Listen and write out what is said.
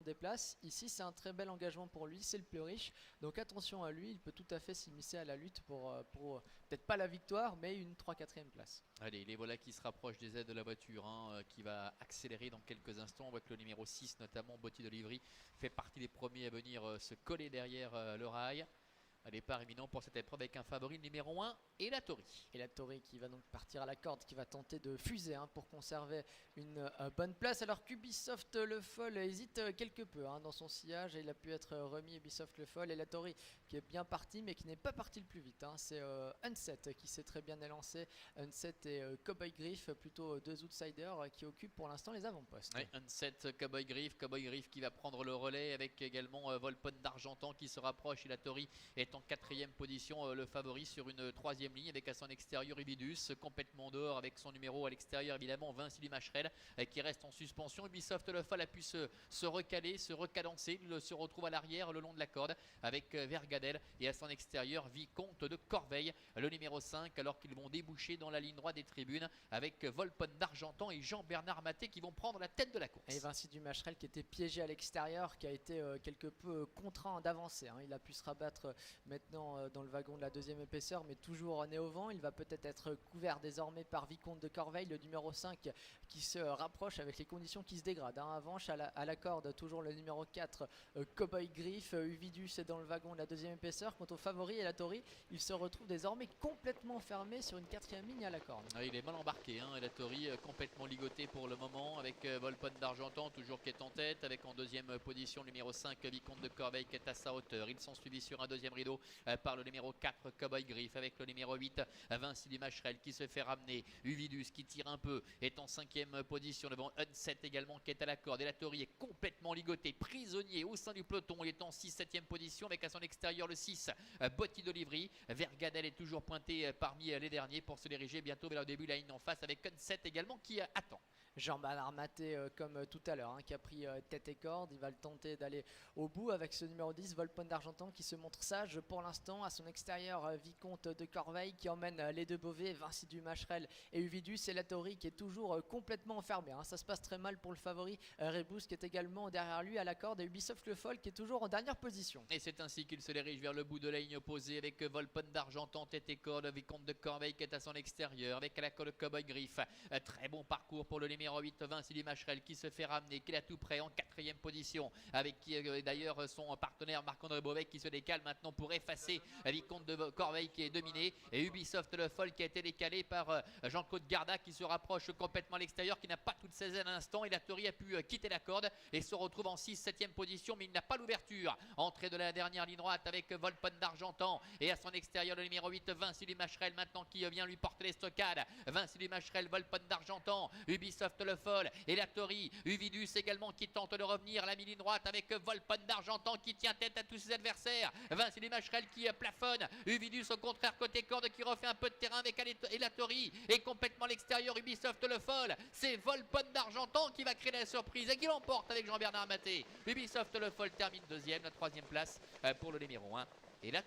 déplace. Ici, c'est un très bel engagement pour lui, c'est le plus riche. Donc attention à lui, il peut tout à fait s'immiscer à la lutte pour peut-être pas la victoire, mais une 3-4e place. Allez, les voilà qui se rapprochent des aides de la voiture, qui va accélérer dans quelques instants. On voit que le numéro 6, notamment Botti de Livry, fait partie des premiers à venir se coller derrière le rail. Un départ imminent pour cette épreuve avec un favori numéro 1, Elatori. Elatori qui va donc partir à la corde, qui va tenter de fuser pour conserver une bonne place. Alors qu'Ubisoft Le Foll hésite quelque peu dans son sillage et il a pu être remis. Ubisoft Le Foll. Elatori qui est bien parti mais qui n'est pas parti le plus vite. C'est Unset qui s'est très bien élancé. Unset et Cowboy Griff, plutôt deux outsiders qui occupent pour l'instant les avant-postes. Oui, Unset, Cowboy Griff qui va prendre le relais avec également Volpone d'Argentan qui se rapproche. Elatori est en 4e position, le favori sur une 3e ligne avec à son extérieur Uvidus complètement dehors avec son numéro à l'extérieur évidemment Vinci Dumacherel qui reste en suspension. Ubisoft Le Foll a pu se recaler, se recadencer, il se retrouve à l'arrière le long de la corde avec Vergadel et à son extérieur Vicomte de Corveil, le numéro 5, alors qu'ils vont déboucher dans la ligne droite des tribunes avec Volpone d'Argentan et Jean-Bernard Maté qui vont prendre la tête de la course. Et Vinci Dumacherel qui était piégé à l'extérieur, qui a été quelque peu contraint d'avancer. Il a pu se rabattre maintenant dans le wagon de la 2e épaisseur, mais toujours né au vent. Il va peut-être être couvert désormais par Vicomte de Corveil, le numéro 5 qui se rapproche avec les conditions qui se dégradent. Avanche à la corde, toujours le numéro 4, Cowboy Griff. Uvidus est dans le wagon de la 2e épaisseur. Quant au favori Elatori, il se retrouve désormais complètement fermé sur une 4e ligne à la corde. Il est mal embarqué, Elatori, complètement ligoté pour le moment avec Volpone d'Argentan toujours qui est en tête, avec en 2e position le numéro 5 Vicomte de Corveil qui est à sa hauteur. Ils sont suivis sur un 2e rideau par le numéro 4 Cowboy Griff avec le numéro 8 Vinci Dumacherel qui se fait ramener. Uvidus qui tire un peu est en 5e position devant Unset également qui est à la corde. Elatori est complètement ligoté, prisonnier au sein du peloton. Il est en 6-7e position avec à son extérieur le 6 Botti de Livry. Vergadel est toujours pointé parmi les derniers pour se diriger bientôt vers le début de la ligne en face avec Unset également qui attend. Jean-Bernard Maté comme tout à l'heure qui a pris tête et corde. Il va le tenter d'aller au bout avec ce numéro 10 Volpone d'Argentan qui se montre sage pour l'instant. À son extérieur Vicomte de Corveil qui emmène les deux Beauvais, Vinci Dumacherel et Uvidus. Et Elatori qui est toujours complètement enfermé. Ça se passe très mal pour le favori Rebus qui est également derrière lui à la corde et Ubisoft Le Foll qui est toujours en dernière position. Et c'est ainsi qu'il se dirige vers le bout de la ligne opposée avec Volpone d'Argentan tête et corde, Vicomte de Corveil qui est à son extérieur avec à la corde Cowboy Griff. Très bon parcours pour le numéro 8 Vinci Dumacherel qui se fait ramener, qui est à tout près en 4e position avec qui d'ailleurs son partenaire Marc-André Beauvais qui se décale maintenant pour effacer Vicomte de Corveil qui est dominé et Ubisoft Le Foll qui a été décalé par Jean-Claude Garda qui se rapproche complètement à l'extérieur, qui n'a pas toute ses ailes à l'instant. Elatori a pu quitter la corde et se retrouve en 6-7e position mais il n'a pas l'ouverture. Entrée de la dernière ligne droite avec Volpone d'Argentan et à son extérieur le numéro 8 Vinci Dumacherel maintenant qui vient lui porter les stockades. Vinci Dumacherel, Volpone d'Argentan, Ubisoft Le Foll, Elatori, Uvidus également qui tente de revenir à la ligne droite avec Volpone d'Argentan qui tient tête à tous ses adversaires. Vinci Dumacherel qui plafonne, Uvidus au contraire côté corde qui refait un peu de terrain avec Elatori et complètement à l'extérieur Ubisoft Le Foll. C'est Volpone d'Argentan qui va créer la surprise et qui l'emporte avec Jean-Bernard Maté. Ubisoft Le Foll termine 2e, la 3e place pour le numéro 1 Elatori.